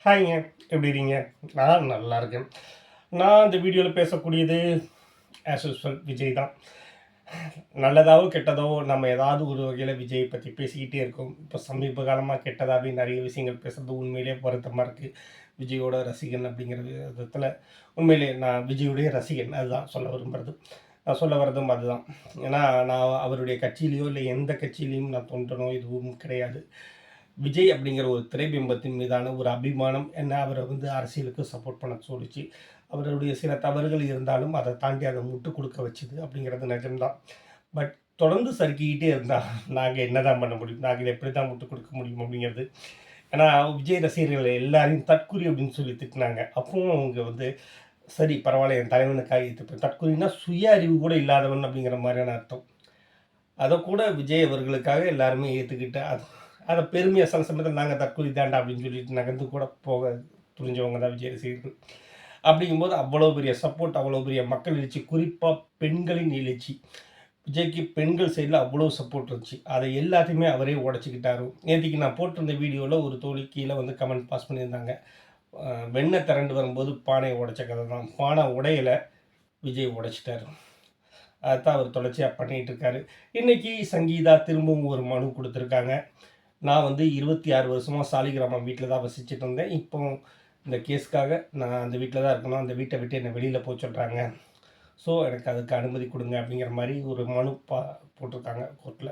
ஹாய்ங்க. எப்படி இருக்கீங்க? நான் நல்லா இருக்கேன். நான் இந்த வீடியோவில் பேசக்கூடியது ஆஸ் யூசுவல் விஜய் தான். நல்லதாவோ, கெட்டதாவோ நம்ம ஏதாவது ஒரு வகையில் விஜய் பற்றி பேசிக்கிட்டே இருக்கோம். இப்போ சமீப காலமாக கெட்டதாகவே நிறைய விஷயங்கள் பேசுறது உண்மையிலேயே வருத்தமாக இருக்குது. விஜயோட ரசிகன் அப்படிங்கிற விதத்தில் உண்மையிலேயே நான் விஜயுடைய ரசிகன், அதுதான் சொல்ல விரும்புகிறது. நான் சொல்ல வர்றதும் அதுதான். ஏன்னா நான் அவருடைய கட்சியிலையோ இல்லை எந்த கட்சியிலையும் நான் தோன்றனோ எதுவும் கிடையாது. விஜய் அப்படிங்கிற ஒரு திரைபிம்பத்தின் மீதான ஒரு அபிமானம் என்ன அவரை அரசியலுக்கு சப்போர்ட் பண்ண சொல்லிச்சு. அவருடைய சில தவறுகள் இருந்தாலும் அதை தாண்டி அதை முட்டுக் கொடுக்க வச்சுது அப்படிங்கிறது நிஜம்தான். பட் தொடர்ந்து சறுக்கிக்கிட்டே இருந்தால் நாங்கள் என்ன தான் பண்ண முடியும்? நாங்கள் இதை எப்படி தான் முட்டுக் கொடுக்க முடியும் அப்படிங்கிறது. ஏன்னா விஜய் ரசிகர்கள் எல்லாரையும் தற்குறி அப்படின்னு சொல்லி திட்டினாங்க. அப்பவும் அவங்க சரி பரவாயில்ல, என் தலைவனுக்காக ஏற்றுப்பேன். தற்குறினா சுய அறிவு கூட இல்லாதவன் அப்படிங்கிற மாதிரியான அர்த்தம். அதை கூட விஜய் அவர்களுக்காக எல்லாருமே ஏற்றுக்கிட்டு அதை பெருமையாக சில சமயத்தில் நாங்கள் தற்கொலை தாண்டா அப்படின்னு சொல்லிட்டு நகர்ந்து கூட போக துணிஞ்சவங்க தான் விஜய் ரசிகர்கள். அப்படிங்கும்போது அவ்வளோ பெரிய சப்போர்ட், அவ்வளோ பெரிய மக்கள் எழுச்சி, குறிப்பாக பெண்களின் எழுச்சி. விஜய்க்கு பெண்கள் சைடில் அவ்வளோ சப்போர்ட் இருந்துச்சு. அதை எல்லாத்தையுமே அவரே உடச்சிக்கிட்டாரு. நேற்றுக்கு நான் போட்டிருந்த வீடியோவில் ஒரு தோழி கீழே கமெண்ட் பாஸ் பண்ணியிருந்தாங்க. வெண்ணெய் திரண்டு வரும்போது பானையை உடைச்ச கதை தான். பானை உடையலை, விஜய் உடைச்சிட்டாரு. அதுதான் அவர் தொடர்ச்சியாக பண்ணிகிட்டு இருக்காரு. இன்றைக்கி சங்கீதா திரும்பவும் ஒரு மனு கொடுத்துருக்காங்க. நான் 26 வருஷமாக சாலிகிராமம் வீட்டில் தான் வசிச்சுட்டு இருந்தேன். இப்போ இந்த கேஸ்க்காக நான் அந்த வீட்டில் தான் இருக்கணும். அந்த வீட்டை விட்டு என்னை வெளியில் போக சொல்கிறாங்க. ஸோ எனக்கு அதுக்கு அனுமதி கொடுங்க அப்படிங்கிற மாதிரி ஒரு மனு போட்டிருக்காங்க கோர்ட்டில்.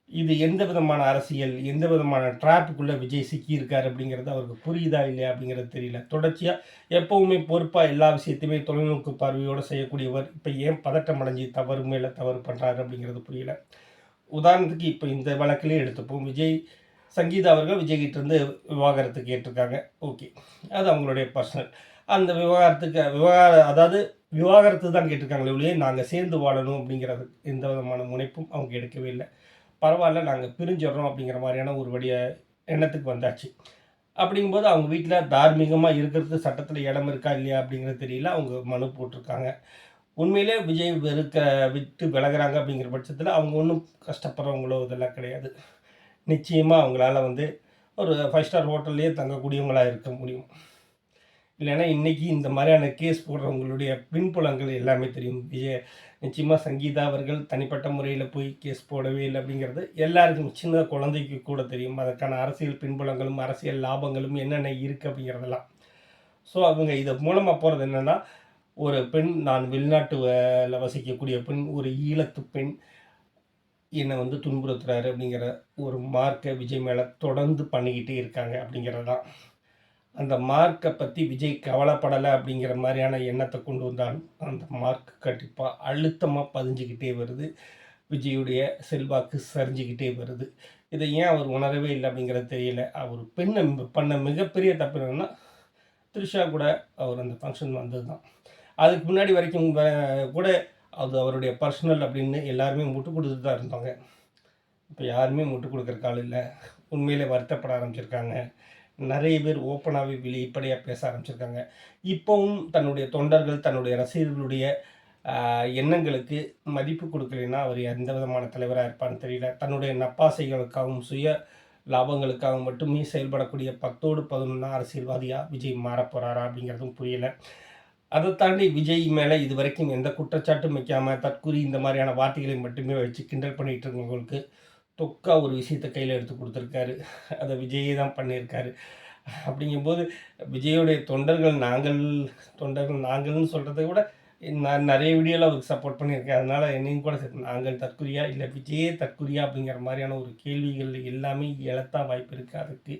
இது எந்த விதமான அரசியல், எந்த விதமான ட்ராப்புக்குள்ளே விஜய் சிக்கியிருக்கார் அப்படிங்கிறது அவருக்கு புரியுதா இல்லையா அப்படிங்கிறது தெரியல. தொடர்ச்சியாக எப்போவுமே பொறுப்பாக எல்லா விஷயத்தையுமே தொலைநோக்கு பார்வையோடு செய்யக்கூடியவர் இப்போ ஏன் பதட்டம் அடைஞ்சி தவறு மேலே தவறு பண்ணுறாரு அப்படிங்கிறது புரியல. உதாரணத்துக்கு இப்போ இந்த வழக்கிலே எடுத்துப்போம். சங்கீதா அவர்கள் விஜய்கிட்டேருந்து விவாகரத்து கேட்டிருக்காங்க. ஓகே, அது அவங்களுடைய பர்சனல். அந்த விவாகரத்து தான் கேட்டிருக்காங்களே ஒழிய நாங்கள் சேர்ந்து வாழணும் அப்படிங்கிறது எந்த விதமான முனைப்பும் அவங்க எடுக்கவே இல்லை. பரவாயில்ல, நாங்கள் பிரிஞ்சிடறோம் அப்படிங்கிற மாதிரியான ஒரு எண்ணத்துக்கு வந்தாச்சு. அப்படிங்கும்போது அவங்க வீட்டில் தார்மீகமாக இருக்கிறது சட்டத்தில் இடம் இருக்கா இல்லையா அப்படிங்கிறது தெரியல. அவங்க மனு போட்டிருக்காங்க. உண்மையிலே விஜய் விட்டு விலகிறாங்க அப்படிங்கிற பட்சத்தில் அவங்க ஒன்றும் கஷ்டப்படுறவங்களோ இதெல்லாம் கிடையாது. நிச்சயமாக அவங்களால ஒரு 5 ஸ்டார் ஹோட்டல்லையே தங்கக்கூடியவங்களாக இருக்க முடியும். இல்லைன்னா இன்றைக்கி இந்த மாதிரியான கேஸ் போடுறவங்களுடைய பின்புலங்கள் எல்லாமே தெரியும். நிச்சயமாக சங்கீதா அவர்கள் தனிப்பட்ட முறையில் போய் கேஸ் போடவே இல்லை அப்படிங்கிறது எல்லாருக்கும், சின்ன குழந்தைக்கு கூட தெரியும். அதற்கான அரசியல் பின்புலங்களும் அரசியல் லாபங்களும் என்னென்ன இருக்குது அப்படிங்கிறதெல்லாம். ஸோ அவங்க இதை மூலமாக போகிறது என்னென்னா, ஒரு பெண், நான் வெளிநாட்டில் வசிக்கக்கூடிய பெண், ஒரு ஈழத்து பெண் என்னை துன்புறுத்துறாரு அப்படிங்கிற ஒரு மார்க்கை விஜய் மேலே தொடர்ந்து பண்ணிக்கிட்டே இருக்காங்க அப்படிங்கிறது தான். அந்த மார்க்கை பற்றி விஜய் கவலைப்படலை அப்படிங்கிற மாதிரியான எண்ணத்தை கொண்டு வந்தாலும் அந்த மார்க் கண்டிப்பாக அழுத்தமாக பதிஞ்சிக்கிட்டே வருது. விஜயுடைய செல்வாக்கு சரிஞ்சிக்கிட்டே வருது. இதை ஏன் அவர் உணரவே இல்லை அப்படிங்கிறது தெரியல. அவர் பெண்ணை பண்ண மிகப்பெரிய தப்பு என்னென்னா, த்ரிஷா கூட அவர் அந்த ஃபங்க்ஷன் வந்தது தான். அதுக்கு முன்னாடி வரைக்கும் கூட அது அவருடைய பர்சனல் அப்படின்னு எல்லாருமே முட்டு கொடுத்துட்டு தான் இருந்தாங்க. இப்போ யாருமே முட்டு கொடுக்குறக்கு ஆள் இல்லை. உண்மையிலே வருத்தப்பட ஆரம்பிச்சிருக்காங்க. நிறைய பேர் ஓப்பனாகவே வெளிப்படையாக பேச ஆரம்பிச்சிருக்காங்க. இப்போவும் தன்னுடைய தொண்டர்கள், தன்னுடைய ரசிகர்களுடைய எண்ணங்களுக்கு மதிப்பு கொடுக்கலைன்னா அவர் எந்த விதமான தலைவராக இருப்பான்னு தெரியல. தன்னுடைய நப்பாசைகளுக்காகவும் சுய லாபங்களுக்காக மட்டுமே செயல்படக்கூடிய 10ஓடு 11 அரசியல்வாதியாக விஜய் மாறப்போகிறாரா அப்படிங்கிறதும் புரியலை. அதை தாண்டி விஜய் மேலே இது வரைக்கும் எந்த குற்றச்சாட்டும் வைக்காமல் தற்கூறி இந்த மாதிரியான வார்த்தைகளை மட்டுமே வச்சு கிண்டல் பண்ணிகிட்டு இருக்கவங்களுக்கு தொக்கா ஒரு விஷயத்தை கையில் எடுத்து கொடுத்துருக்காரு. அதை விஜயே தான் பண்ணியிருக்காரு. அப்படிங்கும்போது விஜயோடைய தொண்டர்கள் நாங்கள்னு சொல்கிறத விட நான் நிறைய வீடியோவில் அவருக்கு சப்போர்ட் பண்ணியிருக்கேன். அதனால் என்னையும் கூட நாங்கள் தற்கொலையா இல்லை விஜயே தற்கொலையா அப்படிங்கிற மாதிரியான ஒரு கேள்விகள் எல்லாமே எழத்தான் வாய்ப்பு இருக்குது. அதுக்கு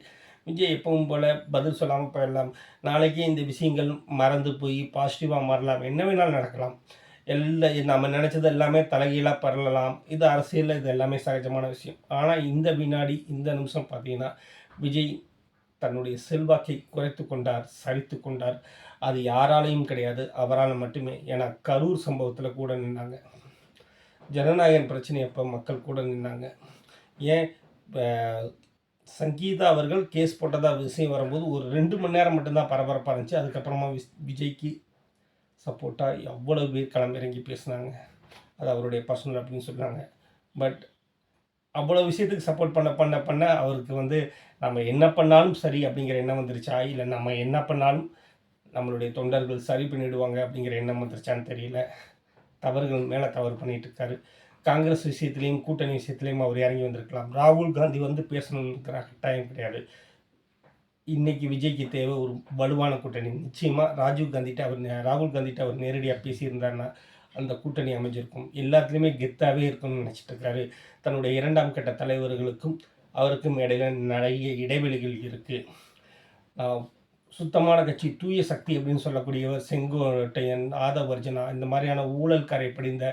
விஜய் எப்பவும் போல் பதில் சொல்லாமல் போயிடலாம். நாளைக்கே இந்த விஷயங்கள் மறந்து போய் பாசிட்டிவாக மாறலாம். என்ன வேணாலும் நடக்கலாம். நம்ம நினச்சது எல்லாமே தலைகீழாக பரலலாம். இது அரசியலில் இது எல்லாமே சகஜமான விஷயம். ஆனால் இந்த வினாடி, இந்த நிமிஷம் பார்த்தீங்கன்னா விஜய் தன்னுடைய செல்வாக்கை குறைத்து கொண்டார், சரித்து கொண்டார். அது யாராலையும் கிடையாது, அவரால் மட்டுமே. ஏன்னா கரூர் சம்பவத்தில் கூட நின்னாங்க. ஜனநாயகன் பிரச்சனை அப்போ மக்கள் கூட நின்னாங்க. ஏன் சங்கீதா அவர்கள் கேஸ் போட்டதாக விஷயம் வரும்போது ஒரு 2 மணி நேரம் மட்டும்தான் பரபரப்பாக இருந்துச்சு. அதுக்கப்புறமா விஜய்க்கு சப்போர்ட்டாக எவ்வளோ பேர் களமிறங்கி பேசுனாங்க. அது அவருடைய பர்சனல் அப்படின்னு சொன்னாங்க. பட் அவ்வளோ விஷயத்துக்கு சப்போர்ட் பண்ண அவருக்கு வந்து நம்ம என்ன பண்ணாலும் சரி அப்படிங்கிற எண்ணம் வந்துருச்சா? இல்ல நம்ம என்ன பண்ணாலும் நம்மளுடைய தொண்டர்கள் சரி பண்ணிடுவாங்க அப்படிங்கிற எண்ணம் வந்துருச்சான்னு தெரியல. தவறுகள் மேல தவறு பண்ணிட்டு இருக்காரு. காங்கிரஸ் விஷயத்திலயும், கூட்டணி விஷயத்திலயும் அவர் இறங்கி வந்திருக்கலாம். ராகுல் காந்தி வந்து பேசணுங்கிற கட்டாயம் கிடையாது. இன்னைக்கு விஜய்க்கு தேவை ஒரு வலுவான கூட்டணி. நிச்சயமா ராகுல் காந்திட்ட அவர் நேரடியா பேசியிருந்தாருன்னா, அந்த கூட்டணி அமைஞ்சிருக்கும். எல்லாத்துலயுமே கெத்தாவே இருக்கணும்னு நினைச்சிட்டு இருக்காரு. தன்னுடைய 2ஆம் கட்ட தலைவர்களுக்கும், அவருக்கும் இடையில நிறைய இடைவெளிகள் இருக்கு. சுத்தமான கட்சி, தூய சக்தி அப்படின்னு சொல்லக்கூடியவர் செங்கோட்டையன், ஆதவ் அர்ஜுனா இந்த மாதிரியான ஊழல் கரை படிந்த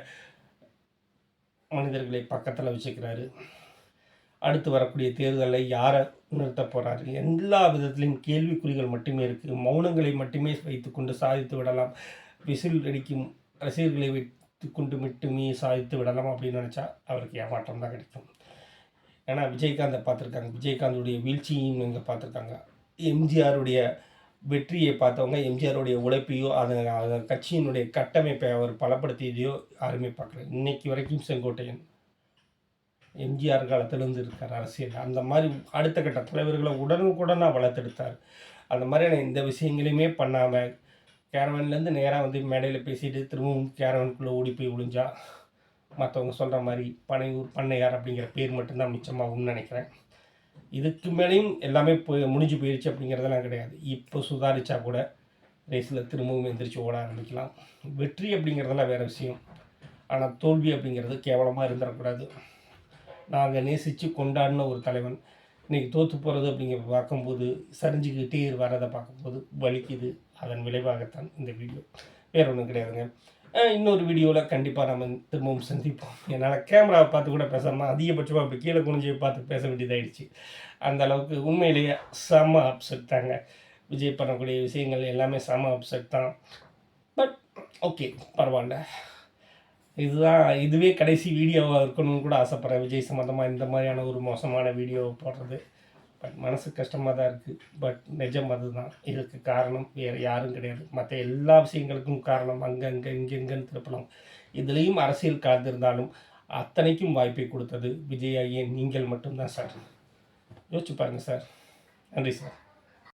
மனிதர்களை பக்கத்துல வச்சுக்கிறாரு. அடுத்து வரக்கூடிய தேர்தலை யாரை நிறுத்த போறாரு? எல்லா விதத்திலும் கேள்விக்குறிகள் மட்டுமே இருக்கு. மௌனங்களை மட்டுமே வைத்துக்கொண்டு சாதித்து விடலாம். விசில் அடிக்கும் ரசிகர்களை வைத்துக்கொண்டு மட்டுமே சாதித்து விடலாம் அப்படின்னு நினச்சா அவருக்கு ஏமாற்றம் தான் கிடைக்கும். ஏன்னா விஜயகாந்தை பார்த்துருக்காங்க. விஜயகாந்துடைய வீழ்ச்சியும் இங்கே பார்த்துருக்காங்க. எம்ஜிஆருடைய வெற்றியை பார்த்தவங்க எம்ஜிஆருடைய உழைப்பையோ அதை கட்சியினுடைய கட்டமைப்பை அவர் பலப்படுத்தியதையோ யாருமே பார்க்கல. இன்னைக்கு வரைக்கும் செங்கோட்டையன் எம்ஜிஆர் காலத்திலேருந்து இருக்கார் அரசியல். அந்த மாதிரி அடுத்த கட்ட தலைவர்களை உடனுக்குடனாக வளர்த்தெடுத்தார். அந்த மாதிரியான எந்த விஷயங்களையுமே பண்ணாமல் கேரவன்லேருந்து நேராக வந்து மேடையில் பேசிட்டு திரும்பவும் கேரவனுக்குள்ளே ஓடி போய் ஒளிஞ்சா மற்றவங்க சொல்கிற மாதிரி பனையூர் பண்ணையார் அப்படிங்கிற பேர் மட்டும்தான் மிச்சமாகும்னு நினைக்கிறேன். இதுக்கு மேலேயும் எல்லாமே முடிஞ்சு போயிடுச்சு அப்படிங்கிறதெல்லாம் கிடையாது. இப்போ சுதாரித்தா கூட ரேஸில் திரும்பவும் எந்திரிச்சு ஓட ஆரம்பிக்கலாம். வெற்றி அப்படிங்கிறதெல்லாம் வேறு விஷயம். ஆனால் தோல்வி அப்படிங்கிறது கேவலமாக இருந்துடக்கூடாது. நாங்கள் நேசித்து கொண்டாடின ஒரு தலைவன் இன்றைக்கி தோற்று போகிறது அப்படிங்கிற பார்க்கும்போது சரிஞ்சுக்கிட்டே வரதை பார்க்கும்போது வலிக்குது. அதன் விளைவாகத்தான் இந்த வீடியோ, வேறு ஒன்றும் கிடையாதுங்க. இன்னொரு வீடியோவில் கண்டிப்பாக நம்ம திரும்பவும் சந்திப்போம். என்னால் கேமராவை பார்த்து கூட பேசாமல் அதிகபட்சமாக இப்போ கீழே குனிஞ்சு பார்த்து பேச வேண்டியதாகிடுச்சு. அந்த அளவுக்கு உண்மையிலேயே செம அப்செட் தாங்க. விஜய் பண்ணக்கூடிய விஷயங்கள் எல்லாமே செம அப்செட் தான். பட் ஓகே, பரவாயில்ல. இதுவே கடைசி வீடியோவாக இருக்கணும்னு கூட ஆசைப்பட்றேன். விஜய் சம்மந்தமாக இந்த மாதிரியான ஒரு மோசமான வீடியோவை போடுறது. பட் மனசு கஷ்டமாக தான் இருக்குது. பட் நிஜம் அதுதான். இதுக்கு காரணம் வேறு யாரும் கிடையாது. மற்ற எல்லா விஷயங்களுக்கும் காரணம் அங்கங்கே இங்கெங்கன்னு திருப்பலாம். இதுலேயும் அரசியல் கலந்திருந்தாலும் அத்தனைக்கும் வாய்ப்பை கொடுத்தது விஜய் ஐயா நீங்கள் மட்டும்தான் சார். யோசிச்சு பாருங்கள் சார். நன்றி சார்.